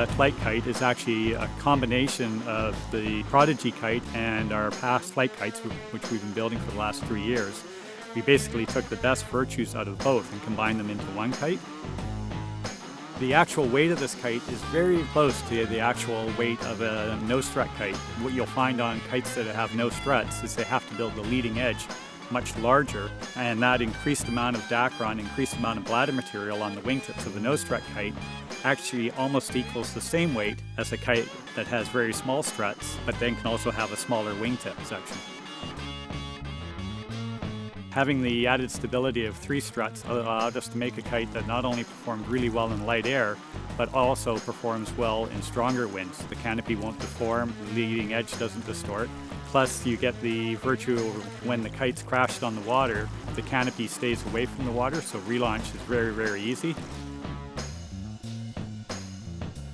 Flite kite is actually a combination of the Prodigy kite and our past Flite kites, which we've been building for the last 3 years. We basically took the best virtues out of both and combined them into one kite. The actual weight of this kite is very close to the actual weight of a no strut kite. What you'll find on kites that have no struts is they have to build the leading edge much larger, and that increased amount of Dacron, increased amount of bladder material on the wingtips of the no strut kite actually almost equals the same weight as a kite that has very small struts, but then can also have a smaller wingtip section. Having the added stability of 3 struts allowed us to make a kite that not only performed really well in light air, but also performs well in stronger winds. The canopy won't deform, the leading edge doesn't distort. Plus, you get the virtue of when the kite's crashed on the water, the canopy stays away from the water, so relaunch is very, very easy.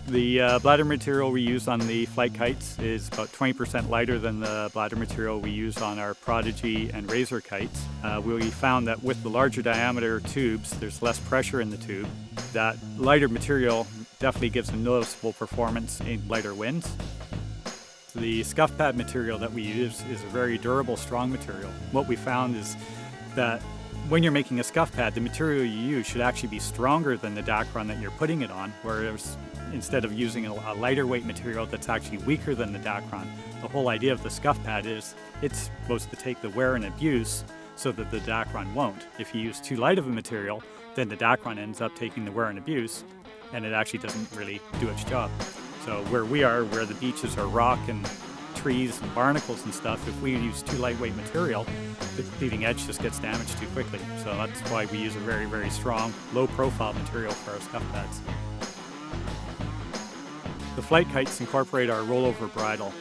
The bladder material we use on the Flite kites is about 20% lighter than the bladder material we use on our Prodigy and Razor kites. We found that with the larger diameter tubes, there's less pressure in the tube. That lighter material definitely gives a noticeable performance in lighter winds. The Scuff Pad material that we use is a very durable, strong material. What we found is that when you're making a scuff pad, the material you use should actually be stronger than the Dacron that you're putting it on, whereas instead of using a lighter weight material that's actually weaker than the Dacron. The whole idea of the scuff pad is it's supposed to take the wear and abuse so that the Dacron won't. If you use too light of a material, then the Dacron ends up taking the wear and abuse, and it actually doesn't really do its job. So where we are, where the beaches are rock and trees and barnacles and stuff, if we use too lightweight material, the leading edge just gets damaged too quickly. So that's why we use a very, very strong, low profile material for our scuff pads. The Flite kites incorporate our Rollover Bridle.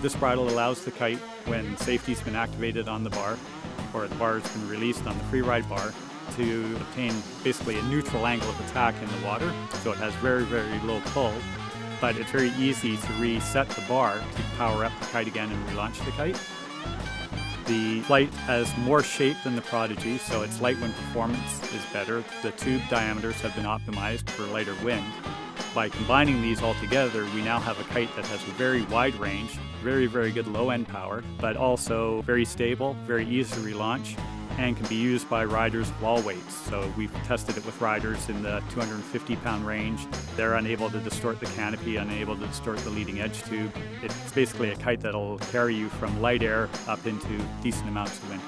This bridle allows the kite, when safety's been activated on the bar, or the bar has been released on the free ride bar, to obtain basically a neutral angle of attack in the water. So it has very, very low pull, but it's very easy to reset the bar to power up the kite again and relaunch the kite. The Flite has more shape than the Prodigy, so its light wind performance is better. The tube diameters have been optimized for lighter wind. By combining these all together, we now have a kite that has a very wide range, very, very good low end power, but also very stable, very easy to relaunch, and can be used by riders of all weights. So we've tested it with riders in the 250-pound range. They're unable to distort the canopy, unable to distort the leading edge tube. It's basically a kite that'll carry you from light air up into decent amounts of wind.